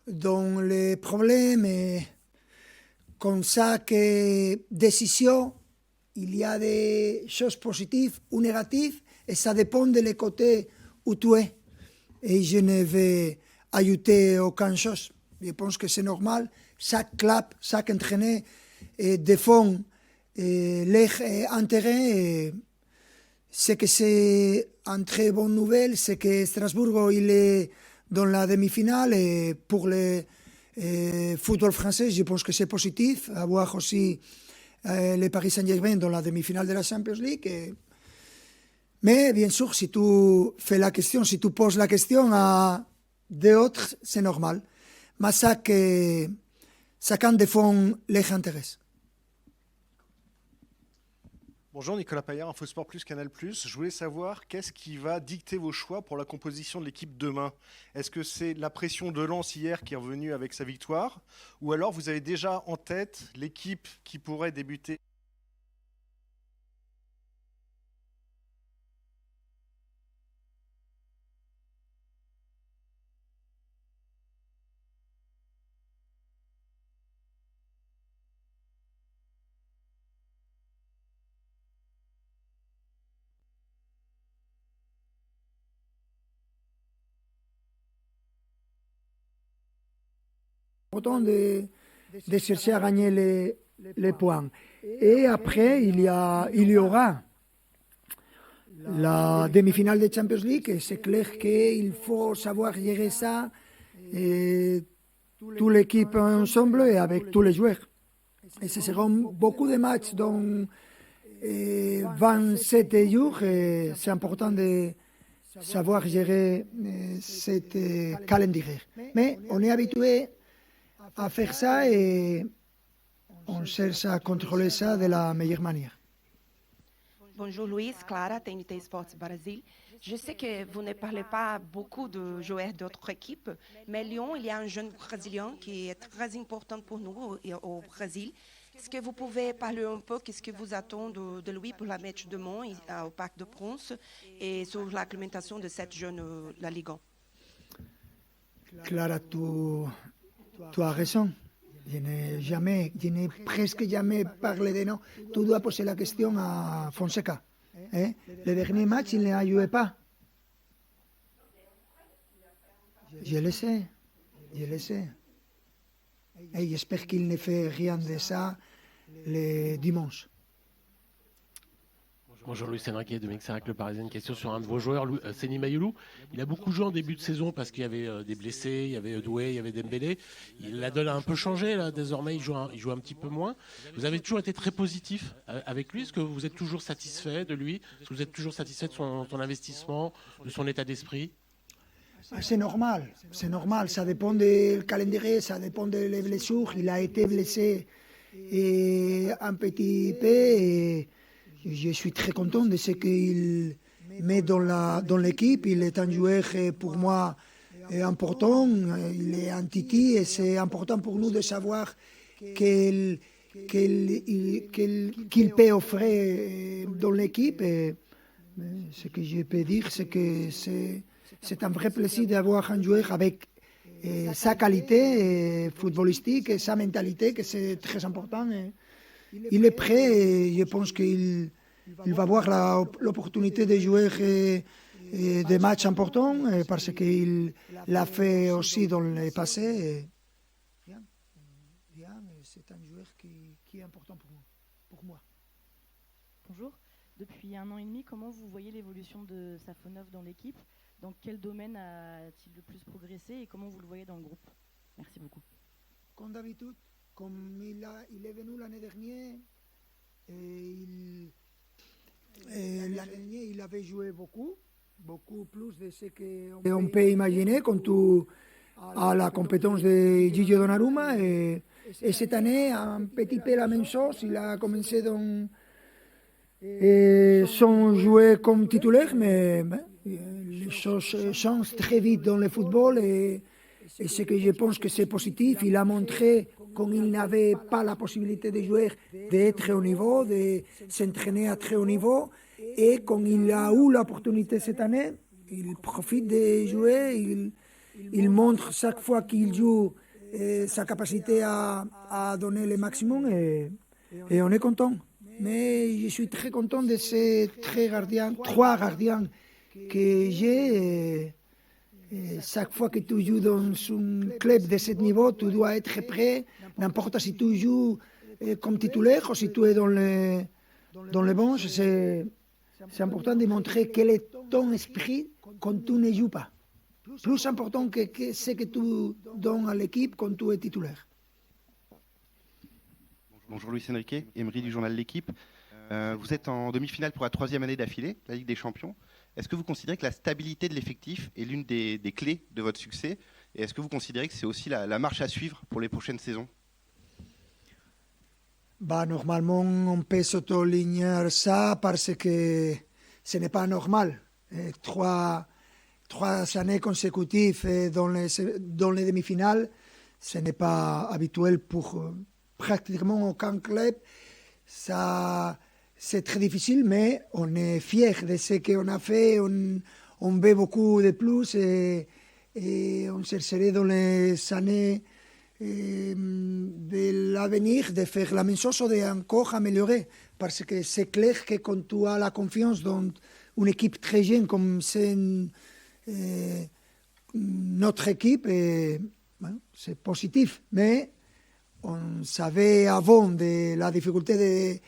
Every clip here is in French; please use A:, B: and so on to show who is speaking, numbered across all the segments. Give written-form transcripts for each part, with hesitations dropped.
A: dans les problèmes. Et comme chaque décision, il y a des choses positives ou négatives et ça dépend de le côté où tu es. Et je ne vais ajouter aucune chose. Je pense que c'est normal. Chaque club, chaque entraîneur défend leurs intérêts. Et c'est que c'est une très bonne nouvelle, c'est que Strasbourg il est dans la demi-finale et pour le football français, je pense que c'est positif. Avoir aussi le Paris Saint-Germain dans la demi-finale de la Champions League. Mais bien sûr, si tu fais la question, si tu poses la question à d'autres, c'est normal. Mais chacun défend les intérêts.
B: Bonjour, Nicolas Paillard, InfoSport Plus, Canal+. Je voulais savoir qu'est-ce qui va dicter vos choix pour la composition de l'équipe demain. Est-ce que c'est la pression de Lens hier qui est revenue avec sa victoire? Ou alors vous avez déjà en tête l'équipe qui pourrait débuter?
A: Important de chercher à gagner les points. Et après, il y aura la demi-finale de Champions League. Et c'est clair qu'il faut savoir gérer ça, et toute l'équipe ensemble et avec tous les joueurs. Et ce seront beaucoup de matchs dans 27 jours. Et c'est important de savoir gérer cette calendrier. Mais on est habitué à faire ça et on cherche à contrôler ça de la meilleure manière.
C: Bonjour Luis, Clara, TNT Sports Brasil. Je sais que vous ne parlez pas beaucoup de joueurs d'autres équipes, mais Lyon, il y a un jeune Brésilien qui est très important pour nous au Brésil. Est-ce que vous pouvez parler un peu qu'est-ce que vous attendez de lui pour la match demain au Parc de Princes et sur l'acclimatation de cette jeune la Ligue 1?
A: Clara, tu as raison. Je n'ai presque jamais parlé de nom. Tu dois poser la question à Fonseca. Le dernier match, il ne joué pas. Je le sais. Et j'espère qu'il ne fait rien de ça le dimanche.
D: Bonjour Louis Sénraquet de Mexarac Le Parisien. Une question sur un de vos joueurs, Seny Mayoulou. Il a beaucoup joué en début de saison parce qu'il y avait des blessés, il y avait Doué, il y avait Dembélé. La donne a un peu changé là. Désormais, il joue un petit peu moins. Vous avez toujours été très positif avec lui. Est-ce que vous êtes toujours satisfait de lui? Est-ce que vous êtes toujours satisfait de son investissement, de son état d'esprit?
A: C'est normal, ça dépend du calendrier, ça dépend des blessures. Il a été blessé un petit peu et je suis très content de ce qu'il met dans l'équipe. Il est un joueur pour moi important, il est un titi et c'est important pour nous de savoir qu'il peut offrir dans l'équipe. Et ce que je peux dire, c'est que c'est un vrai plaisir d'avoir un joueur avec sa qualité footballistique et sa mentalité, que c'est très important. Il est prêt et je pense qu'il va avoir l'opportunité de jouer des matchs importants parce qu'il l'a fait aussi dans le passé. C'est un joueur qui est important pour moi.
E: Bonjour. Depuis 1 an et demi, comment vous voyez l'évolution de Safonov dans l'équipe? Dans quel domaine a-t-il le plus progressé et comment vous le voyez dans le groupe? Merci beaucoup.
A: Comme d'habitude, comme il est venu l'année dernière, l'année dernière il avait joué beaucoup plus de ce qu'on peut imaginer quand tu as la compétence de Gigi Donnarumma. Et cette année, un petit peu la même chose. Il a commencé sans jouer comme titulaire, mais les choses changent très vite dans le football et ce que je pense que c'est positif. Il a montré quand il n'avait pas la possibilité de jouer, d'être au niveau, de s'entraîner à très haut niveau. Et quand il a eu l'opportunité cette année, il profite de jouer, Il montre chaque fois qu'il joue sa capacité à donner le maximum et on est content. Mais je suis très content de ces trois gardiens que j'ai. Et chaque fois que tu joues dans un club de ce niveau, tu dois être prêt, n'importe si tu joues comme titulaire ou si tu es dans le banc. C'est important de montrer quel est ton esprit quand tu ne joues pas. Plus important que ce que tu donnes à l'équipe quand tu es titulaire.
F: Bonjour Luis Enrique, Emery du journal L'Équipe. Vous êtes en demi-finale pour la 3e année d'affilée, la Ligue des Champions. Est-ce que vous considérez que la stabilité de l'effectif est l'une des clés de votre succès? Et est-ce que vous considérez que c'est aussi la marche à suivre pour les prochaines saisons?
A: Normalement, on peut s'auto-ligner ça parce que ce n'est pas normal. Trois années consécutives dans les demi-finales, ce n'est pas habituel pour pratiquement aucun club. Ça, c'est très difficile, mais on est fiers de ce qu'on a fait. On veut beaucoup de plus et on chercherait dans les années de l'avenir de faire la même chose ou d'encore améliorer. Parce que c'est clair que quand tu as la confiance dans une équipe très jeune comme c'est notre équipe, c'est positif. Mais on savait avant de la difficulté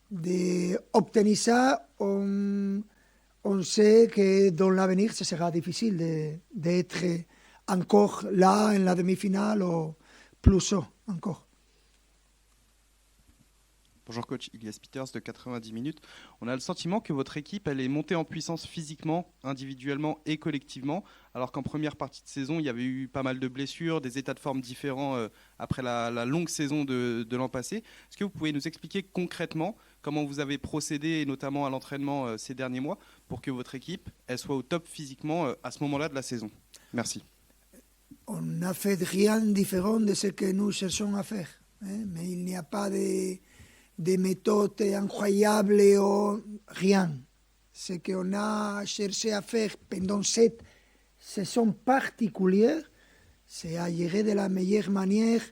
A: d'obtenir ça, on sait que dans l'avenir, ce sera difficile d'être encore là en la demi-finale ou plus haut encore.
G: Bonjour coach, Ilias Peters de 90 minutes. On a le sentiment que votre équipe elle est montée en puissance physiquement, individuellement et collectivement, alors qu'en première partie de saison, il y avait eu pas mal de blessures, des états de forme différents après la longue saison de l'an passé. Est-ce que vous pouvez nous expliquer concrètement comment vous avez procédé, notamment à l'entraînement ces derniers mois, pour que votre équipe elle soit au top physiquement à ce moment-là de la saison? Merci.
A: On n'a fait rien de différent de ce que nous cherchons à faire, mais il n'y a pas de méthodes incroyables ou rien. Ce qu'on a cherché à faire pendant cette saison particulière, c'est à gérer de la meilleure manière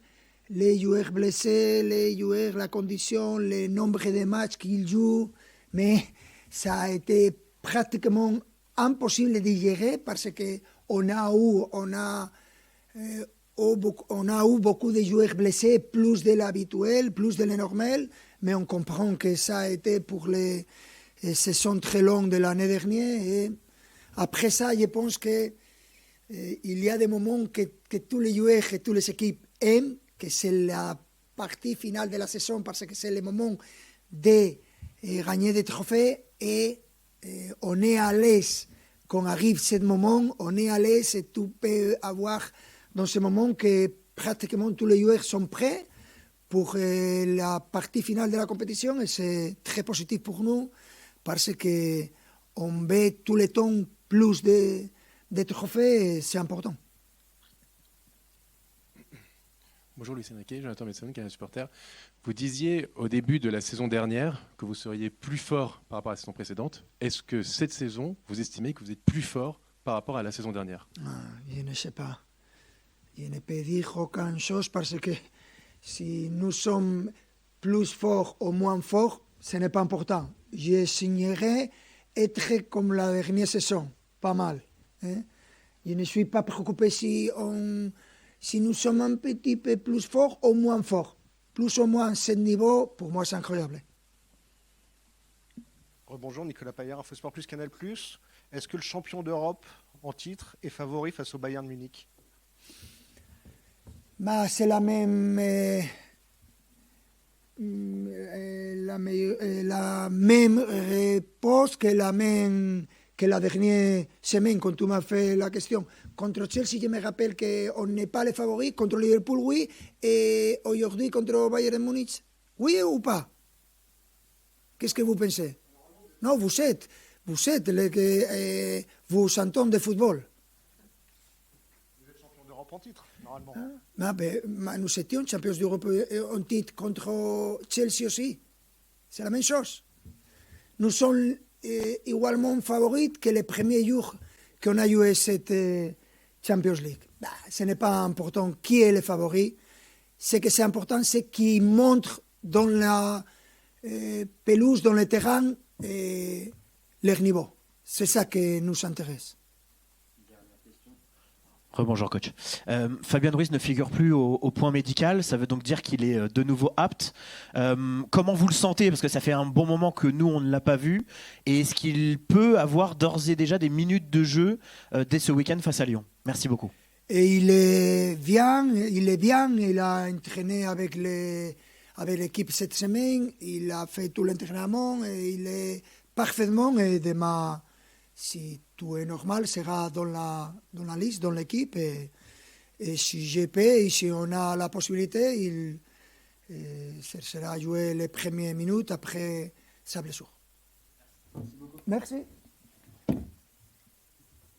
A: les joueurs blessés, les joueurs, la condition, le nombre de matchs qu'ils jouent. Mais ça a été pratiquement impossible de gérer parce qu'on a eu beaucoup de joueurs blessés, plus de l'habituel, plus de le normal. Mais on comprend que ça a été pour les saisons très longues de l'année dernière. Et après ça, je pense qu'il y a des moments que tous les joueurs et toutes les équipes aiment, que c'est la partie finale de la saison parce que c'est le moment de gagner des trophées et on est à l'aise quand arrive ce moment, on est à l'aise et tu peux avoir dans ce moment que pratiquement tous les joueurs sont prêts pour la partie finale de la compétition et c'est très positif pour nous parce qu'on veut tout le temps plus de trophées et c'est important.
H: Bonjour Luis Enrique, Jonathan Messon, qui est un supporter. Vous disiez au début de la saison dernière que vous seriez plus fort par rapport à la saison précédente. Est-ce que cette saison, vous estimez que vous êtes plus fort par rapport à la saison dernière?
A: Je ne sais pas. Je ne peux dire aucune chose parce que si nous sommes plus forts ou moins forts, ce n'est pas important. Je signerai être comme la dernière saison, pas mal. Je ne suis pas préoccupé si nous sommes un petit peu plus forts ou moins forts. Plus ou moins ce niveau, pour moi, c'est incroyable.
B: Bonjour, Nicolas Paillard, Infosport Plus, Canal+. Est-ce que le champion d'Europe en titre est favori face au Bayern de Munich?
A: C'est la même réponse que la dernière semaine quand tu m'as fait la question. Contre Chelsea, je me rappelle qu'on n'est pas les favoris. Contre Liverpool, oui. Et aujourd'hui, contre Bayern de Munich, oui ou pas? Qu'est-ce que vous pensez? Non, vous êtes vous entendez de football.
B: Vous êtes champion d'Europe en titre, normalement.
A: Nous étions champions d'Europe en titre contre Chelsea aussi. C'est la même chose. Nous sommes igualement favoris que les premiers jours qu'on a joué cette Champions League. Ce n'est pas important qui est le favori. Ce que c'est important, c'est qu'ils montrent dans la pelouse, dans le terrain, leur niveau. C'est ça qui nous intéresse.
I: Rebonjour coach. Fabien Ruiz ne figure plus au point médical, ça veut donc dire qu'il est de nouveau apte. Comment vous le sentez? Parce que ça fait un bon moment que nous, on ne l'a pas vu. Et est-ce qu'il peut avoir d'ores et déjà des minutes de jeu dès ce week-end face à Lyon? Merci beaucoup.
A: Et il est bien, il a entraîné avec l'équipe cette semaine, il a fait tout l'entraînement et il est parfaitement. Et demain, si tout est normal, sera dans la liste, dans l'équipe. Et si je peux, et si on a la possibilité, ce sera jouer les premières minutes après sa blessure. Merci.